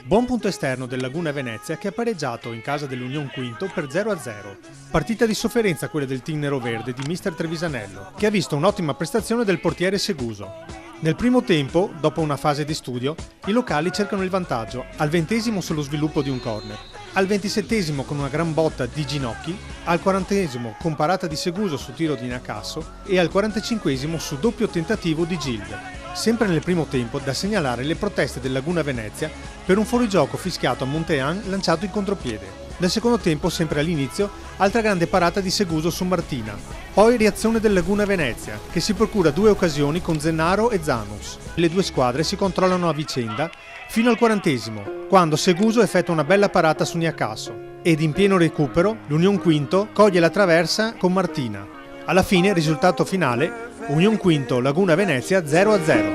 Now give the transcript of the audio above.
Buon punto esterno del Laguna Venezia che ha pareggiato in casa dell'Union Quinto per 0-0. Partita di sofferenza quella del team nero-verde di mister Trevisanello, che ha visto un'ottima prestazione del portiere Seguso. Nel primo tempo, dopo una fase di studio, i locali cercano il vantaggio, al 20° sullo sviluppo di un corner, al 27° con una gran botta di Ginocchi, al 40° con parata di Seguso su tiro di Nacasso e al 45° su doppio tentativo di Gild. Sempre nel primo tempo da segnalare le proteste del Laguna Venezia per un fuorigioco fischiato a Montean lanciato in contropiede. Nel secondo tempo, sempre all'inizio, altra grande parata di Seguso su Martina. Poi reazione del Laguna Venezia, che si procura 2 occasioni con Zennaro e Zanus. Le due squadre si controllano a vicenda fino al 40°, quando Seguso effettua una bella parata su Niacasso. Ed in pieno recupero, l'Union Quinto coglie la traversa con Martina. Alla fine, risultato finale, Union Quinto Laguna Venezia 0-0.